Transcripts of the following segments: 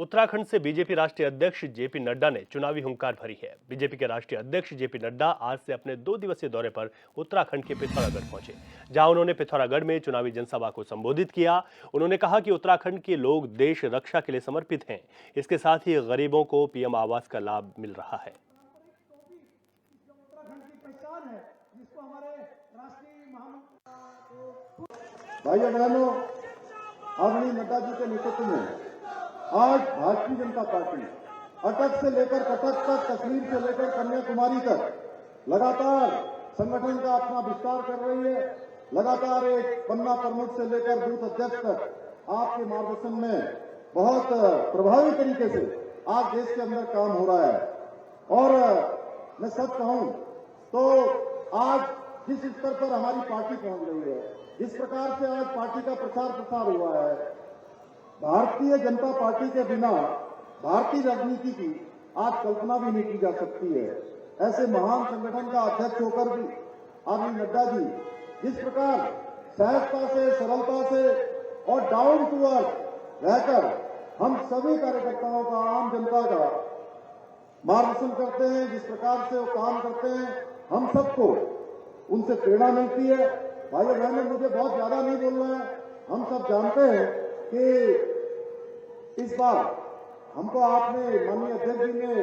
उत्तराखंड से बीजेपी राष्ट्रीय अध्यक्ष जेपी नड्डा ने चुनावी हुंकार भरी है। बीजेपी के राष्ट्रीय अध्यक्ष जेपी नड्डा आज से अपने 2 दिवसीय दौरे पर उत्तराखंड के पिथौरागढ़ पहुंचे, जहां उन्होंने पिथौरागढ़ में चुनावी जनसभा को संबोधित किया। उन्होंने कहा कि उत्तराखंड के लोग देश रक्षा के लिए समर्पित हैं। इसके साथ ही गरीबों को पीएम आवास का लाभ मिल रहा है। भाइयों बहनों, आदरणीय नड्डा जी के नेतृत्व में आज भारतीय जनता पार्टी अटक से लेकर कटक तक, कश्मीर से लेकर कन्याकुमारी तक लगातार संगठन का अपना विस्तार कर रही है। लगातार एक पन्ना प्रमुख से लेकर बूथ अध्यक्ष तक आपके मार्गदर्शन में बहुत प्रभावी तरीके से आज देश के अंदर काम हो रहा है। और मैं सच कहूं तो आज जिस स्तर पर हमारी पार्टी पहुंच रही है, जिस प्रकार से आज पार्टी का प्रचार प्रसार हुआ है, भारतीय जनता पार्टी के बिना भारतीय राजनीति की आज कल्पना भी नहीं की जा सकती है। ऐसे महान संगठन का अध्यक्ष होकर भी आदरणीय नड्डा जी जिस प्रकार सहजता से, सरलता से और डाउन टू अर्थ रहकर हम सभी कार्यकर्ताओं का, आम जनता का मार्गदर्शन करते हैं, जिस प्रकार से वो काम करते हैं, हम सबको उनसे प्रेरणा मिलती है। भाइयों बहनों, मुझे बहुत ज्यादा नहीं बोलना है। हम सब जानते हैं कि इस बार हमको आपने, माननीय अध्यक्ष जी ने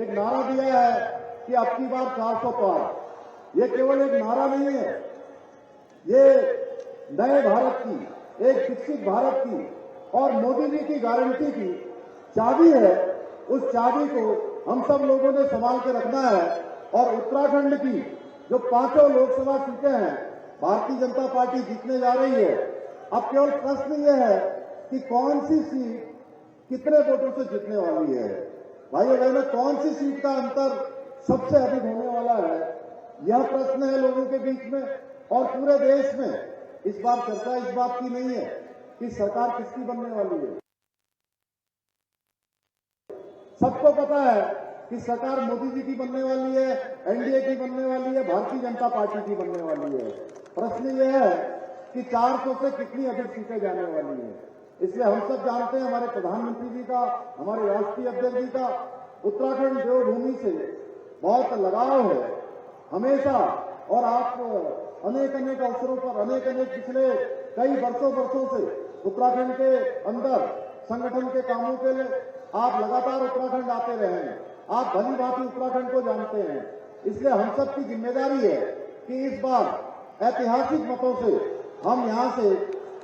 एक नारा दिया है कि अब की बार 400 पार। ये केवल एक नारा नहीं है, ये नए भारत की, एक विकसित भारत की और मोदी जी की गारंटी की चाबी है। उस चाबी को हम सब लोगों ने संभाल के रखना है। और उत्तराखंड की जो 5 लोकसभा सीटें हैं, भारतीय जनता पार्टी जीतने जा रही है। अब केवल प्रश्न यह है कि कौन सी सीट कितने वोटों से जीतने वाली है। भाइयों बहनों, कौन सी सीट का अंतर सबसे अधिक होने वाला है, यह प्रश्न है लोगों के बीच में और पूरे देश में। इस बार चर्चा इस बात की नहीं है कि सरकार किसकी बनने वाली है। सबको पता है कि सरकार मोदी जी की बनने वाली है, एनडीए की बनने वाली है, भारतीय जनता पार्टी की बनने वाली है। प्रश्न यह है कि 400 से कितनी अधिक सीटें जाने वाली हैं। इसलिए हम सब जानते हैं, हमारे प्रधानमंत्री जी का, हमारे राष्ट्रीय अध्यक्ष जी का उत्तराखंड देवभूमि से बहुत लगाव है हमेशा। और आप अनेक अनेक अवसरों पर, अनेक अनेक पिछले कई वर्षों से उत्तराखंड के अंदर संगठन के कामों के लिए आप लगातार उत्तराखंड आते रहे हैं। आप भली भांति उत्तराखंड को जानते हैं। इसलिए हम सब की जिम्मेदारी है कि इस बार ऐतिहासिक मतों से हम यहां से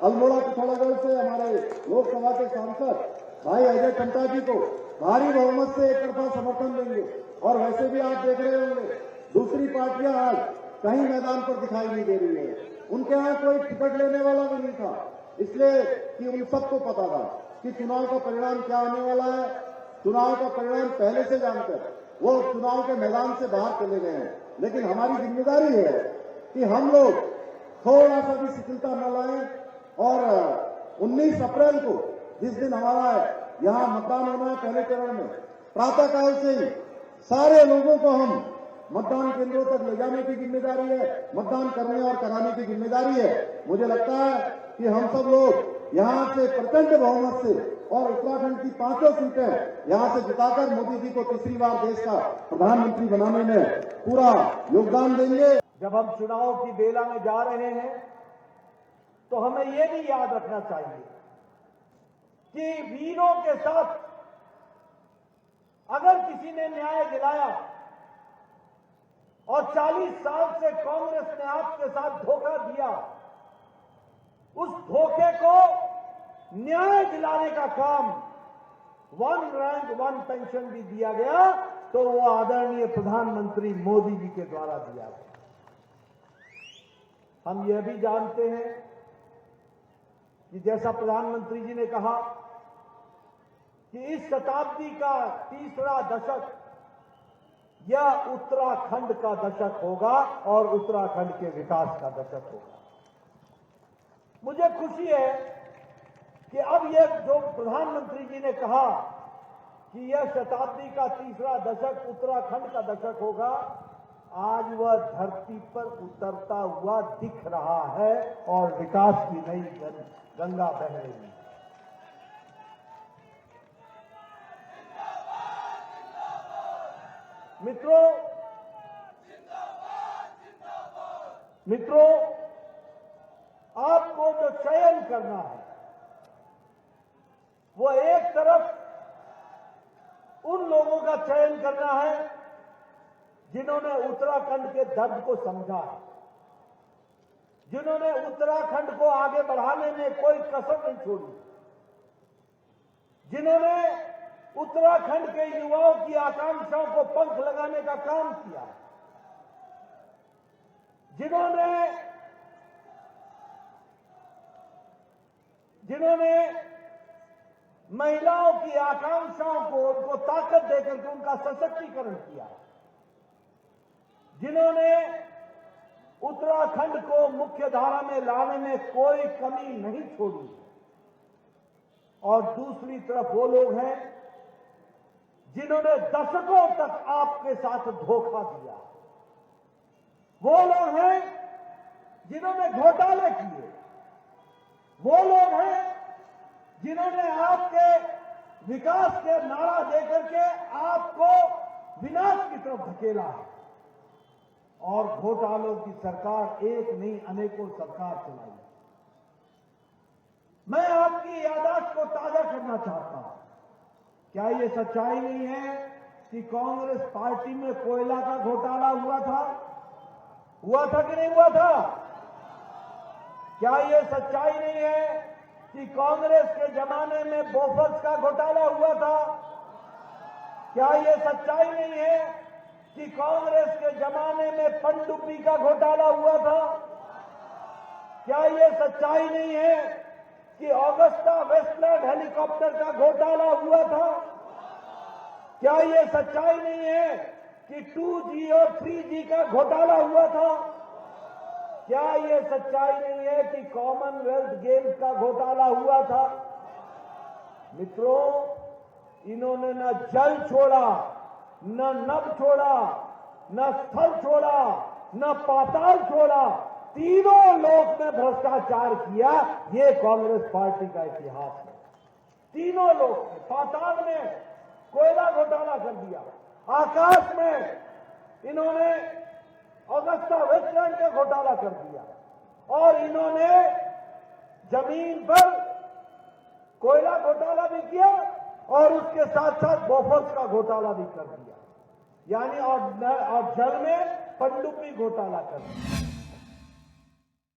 अल्मोड़ा पिथौरागढ़ से हमारे लोकसभा के सांसद भाई अजय टंटा जी को भारी बहुमत से एक तरफा समर्थन देंगे। और वैसे भी आप देख रहे होंगे, दूसरी पार्टियां आज कहीं मैदान पर दिखाई नहीं दे रही है। उनके यहाँ कोई टिकट लेने वाला भी नहीं था, इसलिए कि उन सबको पता था कि चुनाव का परिणाम क्या होने वाला है। चुनाव का परिणाम पहले से जानकर वो चुनाव के मैदान से बाहर चले गए हैं। लेकिन हमारी जिम्मेदारी है कि हम लोग थोड़ा सा भी शिथिलता न लाएं और 19 अप्रैल को, जिस दिन हमारा यहाँ मतदान होना है पहले चरण में, प्रातःकाल से ही सारे लोगों को हम मतदान केंद्रों तक ले जाने की जिम्मेदारी है, मतदान करने और कराने की जिम्मेदारी है। मुझे लगता है कि हम सब लोग यहाँ से प्रचंड बहुमत से और उत्तराखंड की 5 सीटें यहाँ से जिताकर मोदी जी को तीसरी बार देश का प्रधानमंत्री बनाने में पूरा योगदान देंगे। जब हम चुनाव की बेला में जा रहे हैं तो हमें ये भी याद रखना चाहिए कि वीरों के साथ अगर किसी ने न्याय दिलाया और 40 साल से कांग्रेस ने आपके साथ धोखा दिया, उस धोखे को न्याय दिलाने का काम 1 रैंक 1 पेंशन भी दिया गया, तो वो आदरणीय प्रधानमंत्री मोदी जी के द्वारा दिया गया। हम यह भी जानते हैं कि जैसा प्रधानमंत्री जी ने कहा कि इस शताब्दी का तीसरा दशक यह उत्तराखंड का दशक होगा और उत्तराखंड के विकास का दशक होगा। मुझे खुशी है कि अब यह जो प्रधानमंत्री जी ने कहा कि यह शताब्दी का तीसरा दशक उत्तराखंड का दशक होगा, आज वह धरती पर उतरता हुआ दिख रहा है और विकास की नई गंगा बह रही है। मित्रों, आपको जो चयन करना है वो एक तरफ उन लोगों का चयन करना है जिन्होंने उत्तराखंड के दर्द को समझा है, जिन्होंने उत्तराखंड को आगे बढ़ाने में कोई कसर नहीं छोड़ी, जिन्होंने उत्तराखंड के युवाओं की आकांक्षाओं को पंख लगाने का काम किया, जिन्होंने महिलाओं की आकांक्षाओं को उनको ताकत देकर के उनका सशक्तिकरण किया, जिन्होंने उत्तराखंड को मुख्य धारा में लाने में कोई कमी नहीं छोड़ी, और दूसरी तरफ वो लोग हैं जिन्होंने दशकों तक आपके साथ धोखा दिया, वो लोग हैं जिन्होंने घोटाले किए, वो लोग हैं जिन्होंने आपके विकास के नारा देकर के आपको विनाश की तरफ धकेला है, और घोटालों की सरकार एक नहीं अनेकों सरकार चलाई। मैं आपकी याददाश्त को ताजा करना चाहता हूं। क्या ये सच्चाई नहीं है कि कांग्रेस पार्टी में कोयला का घोटाला हुआ था कि नहीं हुआ था? क्या ये सच्चाई नहीं है कि कांग्रेस के जमाने में बोफर्स का घोटाला हुआ था? क्या ये सच्चाई नहीं है कि कांग्रेस के जमाने में पनडुब्बी का घोटाला हुआ था? क्या ये सच्चाई नहीं है कि ऑगस्टा वेस्टलैंड हेलीकॉप्टर का घोटाला हुआ था? क्या ये सच्चाई नहीं है कि 2G और 3G का घोटाला हुआ था? क्या ये सच्चाई नहीं है कि कॉमनवेल्थ गेम्स का घोटाला हुआ था? मित्रों, इन्होंने न जल छोड़ा, न नभ छोड़ा, न स्थल छोड़ा, न पाताल छोड़ा, तीनों लोक में भ्रष्टाचार किया। ये कांग्रेस पार्टी का इतिहास है। तीनों लोक में, पाताल में कोयला घोटाला कर दिया, आकाश में इन्होंने ऑगस्टा वेस्टलैंड का घोटाला कर दिया, और इन्होंने जमीन पर कोयला घोटाला भी किया और उसके साथ साथ बोफर्स का घोटाला भी कर दिया, यानी और जल में पनडुब्बी घोटाला कर दिया।